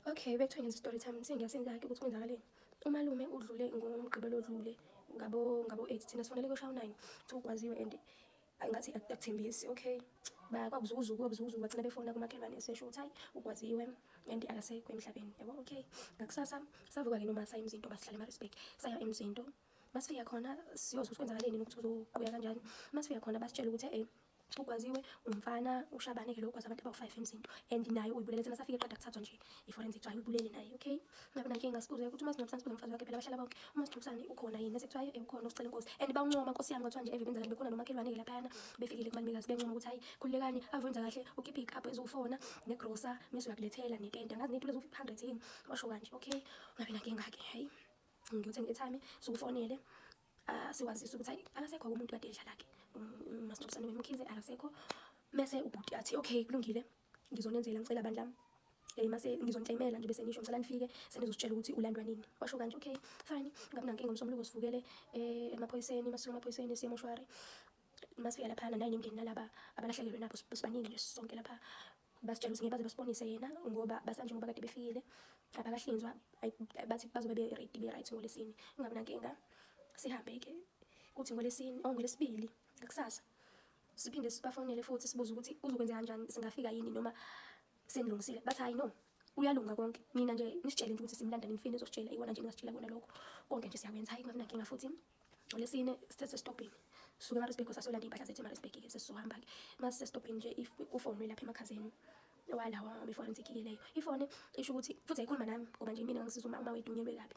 Okay, back to ngenza story time. Sengiyasenza-ke ukuthi kwenzakaleni. Umalume udlule ngomgqibelo odlule ngabo-8 thina sifonele kushawu 9 ukuthi ukwaziwe and ngathi akuthembisi. Okay, kwakuzukuzuku bagcina befona kumakhelwane esesho ukuthi hayi ukwaziwe and akasekho emhlabeni yabo. Okay, ngakusasa savuka-ke noma saya Emzinto basihlala eMaritzburg saya Emzinto. Masifika khona siyoza ukuthi kwenzakaleni nokuthi kuzobuya kanjani. Masifika khona basitshela ukuthi ukwaziwe umfana uShabane-ke lo ukwazi abantu abawu-5 Emzinto and naye uyibulele thina safika eqeda kuthathwa nje i-forensic kuthiwa uyibulele naye. Okay, ngabe nankinga sibuze ukuthi uMasingcwabisane sibuze umfazi wakhe phela bahlala bonke uMasingcwabisane ukhona yini esekuthiwa ukhona usicela inkosi and bawuncoma nkosi yami kwathiwa nje benzakala bekhona nomakhelwane-ke laphayana befikile kumalumekazi bencoma ukuthi hayi khululekani avenza kahle ukhiphe iy'khabhu ezufona negrosa mese uyakulethela netente angazi ney'tulo eziwu-100 yini washo kanje. Okay, ngabe nankinga-ke hayi ngiyothenga i-airtime siwufonele siwazisa ukuthi hayi akasekho umuntu kade edlala-ke uMasingcwabisane wemkhize akasekho. Mese ubhuti athi okay kulungile ngizonenzela ngicela bandla mase ngizonitshayimela nje bese nisho ngicela nifike senizositshela ukuthi ulandwa nini. Washo kanje okay fine ngabe nankinga umsombuluko sivukele emaphoyiseni masifika emaphoyiseni siye emoshwari. Masifika laphana naye nemndeni nalaba abalahlekelwe nabo sibaningi nje sonke lapha basitshela ukuthi ngibaze basibonise yena ngoba basanje ngoba kade befikile abakahlinzwa bathi bazobe be-ready be-right ngoLesine. Ngabe nankinga sihambe-ke kuthi ngoLesibili ngakusasa siphinde sibafonele futhi sibuze ukuthi uzokwenza kanjani singafika yini noma senilungisile. Bathi hayi no uyalunga konke mina nje nisitshele nje ukuthi simlanda nimfini ezositshela iwona nje ningasitshela kona lokho konke nje siyakwenza. Hayi ngabe nankinga futhi ngoLesine sithethe stopping suke eMaritzburg sasolanda iy'mpahla zethu eMaritzburg-ke sesizohamba-ke mase sesitophini nje ufonwe lapha emakhazeni walawa beforensic-ke leyo ifone isho ukuthi futhi ayikhuluma nami ngoba nje mina ngangisiza uma wethu unyelwe kabi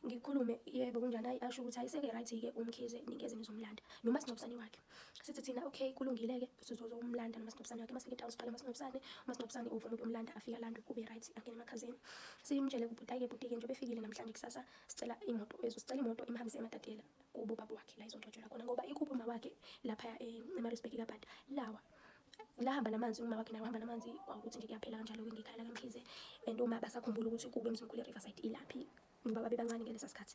ngikhulume yebo kunjani hayi asho ukuthi hayi seke-right-ke umkhize ningeze nizomlanda nomasingcwabisane wakhe. Sithi thina okay kulungile-ke sizomlanda nomasingcwabisane wakhe. Masifika e-town siqala umasingcwabisane uvuma ukuthi umlanda afike alandwe kube right angene emakhazeni. Simtshele ubhuti hayi-ke bhuti-ke nje befikile namhlanje kusasa sicela imoto imhambise eMatatela kubo baba wakhe la izongcwatshelwa khona ngoba ikuphi uma wakhe lapha eMaritzburg kabada lahamba namanzi uma wakhe nawo hamba namanzi kwawukuthi nje kuyaphela kanjalo-ke ngekhaya lakamkhize and uma basakhumbula ukuthi kubo eMzimkhulu e-Riverside ilaphi ngoba babebancane ngelesa sikhathi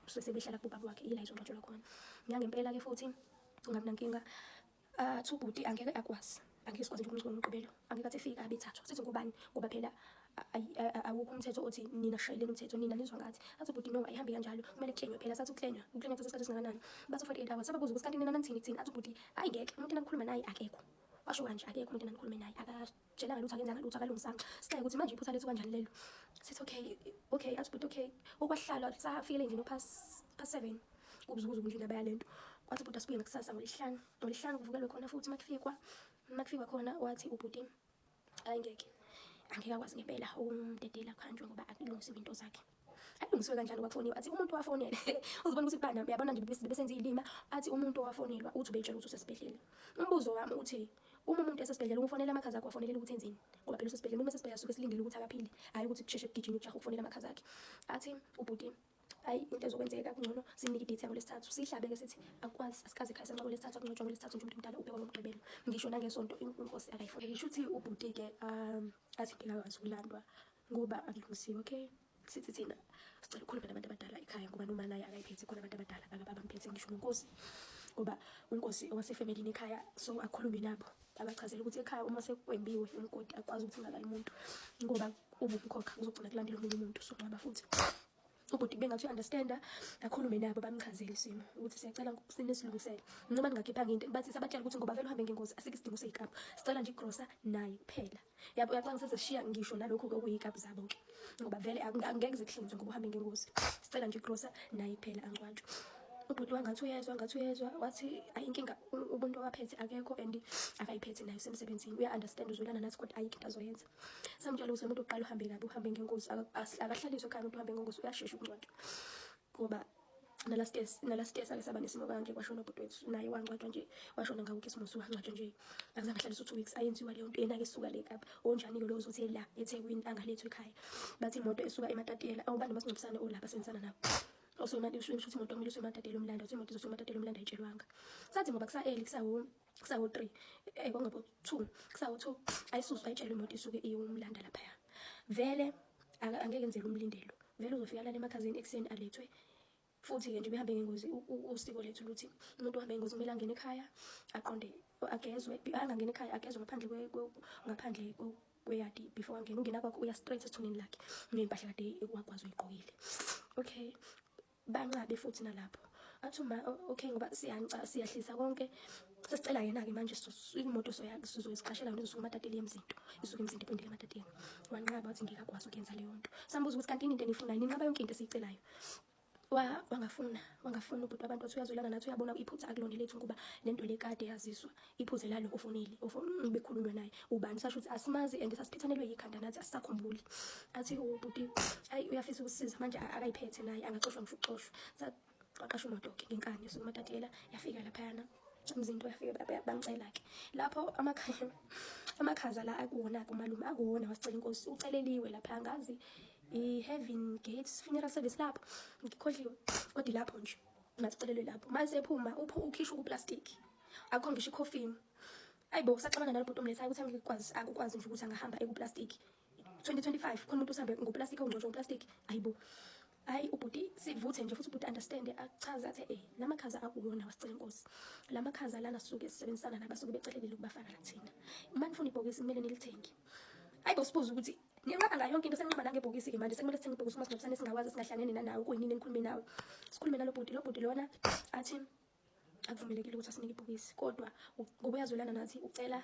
sebehlala kubaba wakhe ila izongcwatshelwa khona. Ngangempela-ke futhi ngabe nankinga athi ubhuti angeke akwazi angeke sikwazi nje ukumncoma umgqibelo angeke athi efika abethathwa sithi ngubani ngoba phela awukho umthetho othi nina shayeleni umthetho nina nizwa ngathi athi ubhuti no ayihambi kanjalo kumele kuhlenywe phela sathi ukuhlenywa kuthatha isikhathi esingakanani bathi 48 hours sababuza ukuthi kanti nina nanithini kuthini athi ubhuti hayi ngeke umuntu enanikhuluma naye akekho. Washo kanje akekho umuntu enanikhulume naye akatshelanga lutho akenzanga lutho akalungisanga sicela ukuthi manje iphutha lethu kanjani lelo. Sithi okay athi ubhuti okay okwahlala safikele endlini past 7 kubuzukuzuku nje indaba yalento kwathi ubhuti asibuye ngakusasa ngoLesihlanu kuvukelwe khona futhi makufikwa khona wathi ubhuti hayi ngeke angeke akwazi ngempela ukumdedela khanjwe ngoba akulungisiwe into zakhe. Alungisiwe kanjani kwafoniwe athi umuntu wafonela uzibona ukuthi bana uyabona nje besenza iy'lima athi umuntu wafonelwa uthi ubeyitshela ukuthi usesibhedlela. Umbuzo wami uthi uma umuntu esesibhedlela umfonela amakhazi akhe wafonela ukuthi enzeni ngoba phela usesibhedlela uma esesibhedlela suke silindele ukuthi akaphile hayi ukuthi kusheshe kugijime ujaha ukufonela amakhazi akhe. Athi ubhuti hayi into ezokwenzeka kungcono simnike i-date ngoLesithathu sihlabe-ke sithi akwazi asikaze ekhaya senxa ngoLesithathu akungcwatshwa ngoLesithathu nje umuntu mdala ubhekwa ngomgqibelo ngisho nangesonto inkosi akayifuni. Ngisho ukuthi ubhuti-ke athi ngekakwazi ukulandwa ngoba akulungisiwe. Okay sithi thina sicela ukhulume nabantu abadala ekhaya ngoba noma naye akayiphethe khona abantu abadala abamphethwe ngisho nonkosi ngoba unkosi owasefemelini ekhaya so akhulume nabo abachazele ukuthi ekhaya uma sekwembiwe umgodi akwazi ukufunakala umuntu ngoba ubukhokha kuzogcina kulandela omunye umuntu so ngaba futhi ubhuti bengathi uyi-understand-a akhulume nabo bamchazele isimo ukuthi siyacela sinesilungisele noma ningakhiphanga into bathi sabatshela ukuthi ngoba vele uhambe ngengozi asike isidingo sey'kabhu sicela nje igrosa naye kuphela yabo uyacanga sezishiya ngisho nalokhu-ke okuyiy'kabhu zabo-ke ngoba vele angeke zikuhlinzwe ngoba uhambe ngengozi sicela nje igrosa naye kuphela angcwatshwe. Ubhuti wangathi uyezwa wathi ayi inkinga ubuntu waphethe akekho and akayiphethe nayo semsebenzini uya-understand uzwelana nathi kodwa ayikho into azoyenza. Samtshela ukuthi umuntu oqala uhambe kabi uhambe ngengozi akahlaliswe ekhaya umuntu uhambe ngengozi uyashesha ukungcwatshwa ngoba nalastesi ake saba nesimo kanje kwashona ubhuti wethu naye wangcwatshwa nje washona ngawo ukesimusi wangcwatshwa nje akuzange ahlaliswe 2 weeks ayenziwa leyo nto yena-ke esuka le Kapa onjani-ke lowo uzothi la eThekwini angalethwa ekhaya bathi imoto esuka eMatatela awubani nomasingcwabisane olapha senzisana nabo osomalisho ukuthi imoto kumele useMatatela umlanda uthi imoto izoseMatatela umlanda ayitshelwanga sathi ngoba kusa-early kusawo 3 kwangabo 2 kusawo 2 ayisuswa ayitshelwe imoto isuke iyomlanda laphaya vele angeke enzele umlindelo vele uzofika lana emakhazeni ekuseni alethwe futhi-ke nje behambe ngengozi usiko lethu luthi umuntu ohambe ngengozi kumele angene ekhaya aqonde agezwe angangena ekhaya agezwe ngaphandle kweyadi before angena, ungena kwakho uya straight esithuneni lakhe nempahla kade wakwazi uyigqokile. Okay, banqabe futhi nalapho athi uma okay ngoba siyahlisa konke, sesicela yena-ke manje imoto sizoyisiqashela yona isuke ematateli emzinto, isuke emzinto iphindele ematateli. Wanqaba wathi ngekakwazi ukuyenza leyo nto. Sambuza ukuthi kanti into enifunayo, ninqaba yonke into esiyicelayo. Wangafuna ubhuti wabantu wathi uyazwelana nathi, uyabona iphutha akulona lethu ngoba lento le kade yaziswa, iphuthe lalo ofonile bekhulunywa naye ubani, sasho ukuthi asimazi and sasiphithanelwe yikhanda nathi asisakhumbuli. Athi ubhuti ayi uyafisa ukusisiza manje akayiphethe naye, angaxoshwa ngisho ukuxoshwa. Saqasha imoto-ke ngenkani esuke ematatela, yafika laphayana umzinto, yafika bamcela-ke lapho amakhaza la akuwona-ke umalume, akuwona wasicela inkosi, uceleliwe lapha ngazi i-Heaven Gates Funeral Service lapho, ngikhohliwe kodwa lapho nje ngasicelelwe lapho. Mase ephuma ukhishwa kuplastiki, akho ngisho ikhofini. Ayibo saxabana nalobhuti omlethayo ukuthi akukwazi nje ukuthi angahamba ekuplastiki 2025 khona umuntu usambe ngoplastiki ongcotsho ngoplastiki. Ayibo hayi ubhuti sivuthe nje futhi ubhuti understand, achaza athi lamakhaza akuwona wasicela inkosi, lamakhaza lana sisuke sisebenzisana nabasuke becelelele ukubafaka lathina. Uma nifuna ibhokisi kumele nilithenge. Ayibo sibuza ukuthi ninqaba ngayo yonke into, senqaba nangebhokisi-ke manje sekumele sithenge ibhokisi uma sinobusane singawazi singahlangene nanawe kuyini nikhulume nawe. Sikhulume nalo bhuti lona athi akuvumelekile ukuthi asinike ibhokisi, kodwa ngoba uyazwelana nathi ucela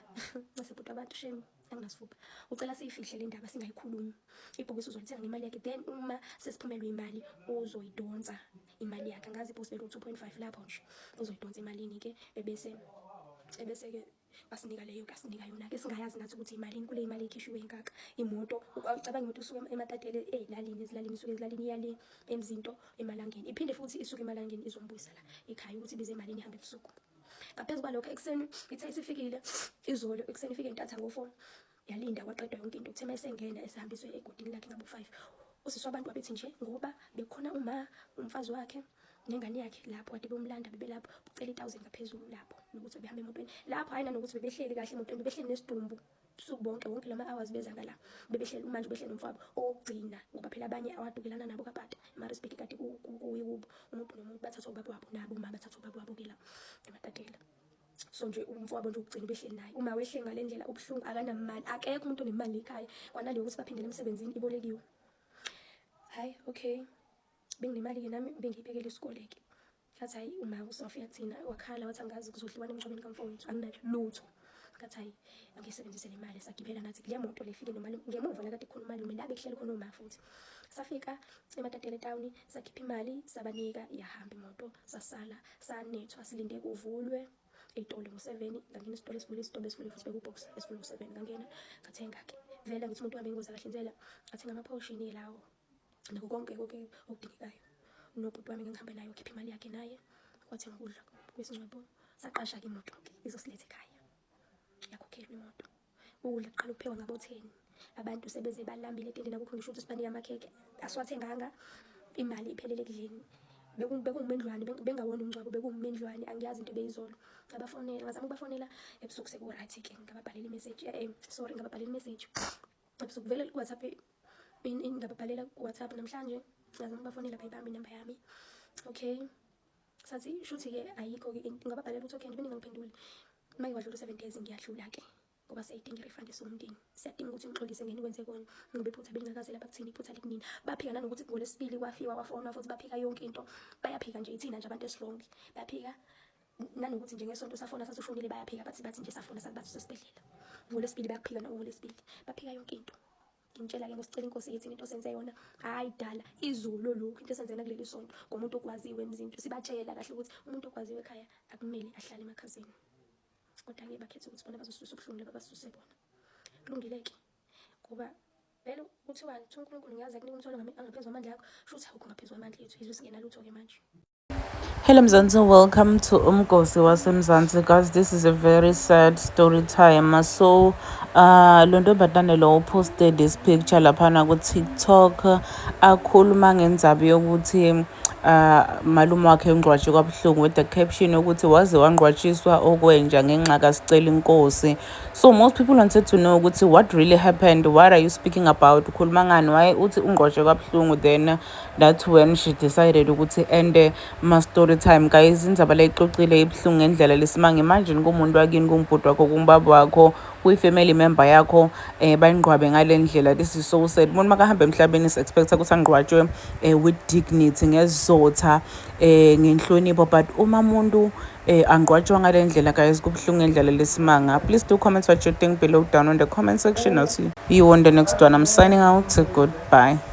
nasebhuti abantu shame anginasifupha, ucela siyifihle le ndaba singayikhulumi. Ibhokisi uzolithenga ngemali yakhe, then uma sesiphumelwe imali uzoyidonsa imali yakhe. Ngazi ibhokisi belo 2.5 lapho nje uzoyidonsa imalini-ke ebese-ke basinika leyo, kasinika yona-ke singayazi nathi ukuthi imalini, kule imali ikhishwe ingaka. Imoto ucabanga imoto isuke ematatele ezilalini isuke ezilalini iyale emzinto emalangeni, iphinde futhi isuke emalangeni izombuyisa la ekhaya ukuthi bize imalini ihambe ebusuku. Ngaphezu kwalokho ekuseni ithe isifikile izolo, ekuseni ifike intatha ngo-4, yalinda kwaqedwa yonke into. Kuthe mayesengena esehambiswe egodini lakhe ngabo-5, usisi wabantu wabethi nje ngoba bekhona umfazi wakhe nengane yakhe lapho kade bomlanda, bebelapho ucela 1,000 ngaphezulu lapho nokuthi behambe emotweni lapho, ayina nokuthi bebehleli kahle emotweni, bebehleli nesidumbu usuku wonke lama-hours beza la bebehleli. Manje behleli umfabo okugcina ngoba phela abanye awadukelana nabo kabada emaRespect kade kuye kubo umuntu nomuntu bathathwa ubaba wabo, nabo uma bathathwa ubaba wabo-ke la ematatela. So nje umfowabo nje ukugcina behleli naye. Uma wehle ngale ndlela ubuhlungu, akanamali, akekho umuntu onemali ekhaya, kwanaleyo ukuthi baphindele emsebenzini ibolekiwe. Hayi okay, benginemali-ke nami bengiyibhekele isikole-ke. Ngathi hayi uma uzofika kuthina wakhala wathi angazi kuzodliwa emngcwabeni kamfowethu, anginalutho. Ngathi hayi angiyisebenzise le mali, sagibela nathi kule moto le ifike nomalume ngemuva la kade khona umalume la bekuhleli khona uma futhi. Safika ematatele etawuni, sakhipha imali sabanika, yahamba imoto, sasala sanethwa, silinde kuvulwe ey'tolo ngo-7. Ngangena isitolo esivule futhi bekubhox esivule ngo-7, ngangena ngathenga-ke vele ngithi umuntu wami ingozi akahlinzela, ngathenga amaphoshini lawo nakho konke okudingekayo. Nobhuti wami ngihambe naye ukhipha imali yakhe naye wathenga ukudla kwesingcwabo. Saqasha-ke imoto-ke izosiletha ekhaya, yakhokhelwa imoto. Ukudla kuqala ukuphekwa ngabo-10, abantu sebeze balambile etendeni, akukho ngisho ukuthi sibanike amakhekhe asiwathenganga, imali iphelele ekudleni. Bekungumendlwane, bengawona umngcwabo, bekungumendlwane, angiyazi into beyizolo. Ngabafonela, ngazama ukubafonela ebusuku seku-right-ke, ngababhalela imessage ngababhalela imessage ebusuku vele ku-WhatsApp, ngababhalela ku-WhatsApp namhlanje, ngazama ukubafonela bayibambe inamba yami. Okay, sathi shuthi-ke ayikho-ke ngababhalela ukuthi okay nje beningangiphenduli. Uma kwadlula 7 days ngiyahlula-ke ngoba siyayidinga i-refund esomndeni, siyadinga ukuthi ngixolise ngene kwenze kona ngoba iphutha belingakazela bakuthini, iphutha likunini. Baphika nanokuthi ngoLwesibili kwafiwa wafona futhi baphika yonke into, bayaphika nje ithina nje abantu esilongi bayaphika. Nanokuthi nje ngesonto safona sasushonile bayaphika, bathi nje safona sathi bathi sesibhedlela. NgoLwesibili bayaphika nangoLwesibili baphika yonke into. Ngimtshela-ke ngosicela inkosi yethu into senze yona hayi dala izolo lokhu into esenzena kuleli sonto ngomuntu okwaziwe emzinto. Sibatshela kahle ukuthi umuntu okwaziwe ekhaya akumele ahlale emakhazeni, kodwa-ke bakhethe ukuthi bona bazosisusa ubuhlungu laba basisuse bona. Kulungile-ke ngoba vele kuthiwa uNkulunkulu ngiyazi akunika umthwalo angaphezu amandla akho, shuthi awukho ngaphezu amandla ethu, izwe singenalutho-ke manje. Hello Mzansi, welcome to Umgosi waseMzansi. Guys, this is a very sad story time. So lo ntombazane lo posted this picture laphana ku TikTok, akhuluma ngendaba yokuthi malume wakhe ungqwatshwe kabuhlungu with the caption ukuthi waze wangqwatshiswa okwenja ngenxa kasicela inkosi. So most people wanted to know ukuthi what really happened, what are you speaking about, ukhuluma ngani, why uthi ungqwatshwe kabuhlungu. Then that's when she decided ukuthi ende ma story time. Guys, indzaba le ixoxile ibuhlungu ngendlela lesimanga. Imagine kumuntu wakini, kumbhuti wakho, kumbaba wakho, kuyi-family member yakho bayingqwabe ngale ndlela. This is so sad. Umuntu makahamba emhlabeni is-expecta ukuthi angqwatshwe with dignity, ngesizotha, ngenhlonipho. But uma umuntu angqwatshwa ngale ndlela, guys, kubuhlungu ngendlela lesimanga. Please do comment what you think below down on the comment section. I'll see you on the next one. I'm signing out. Goodbye.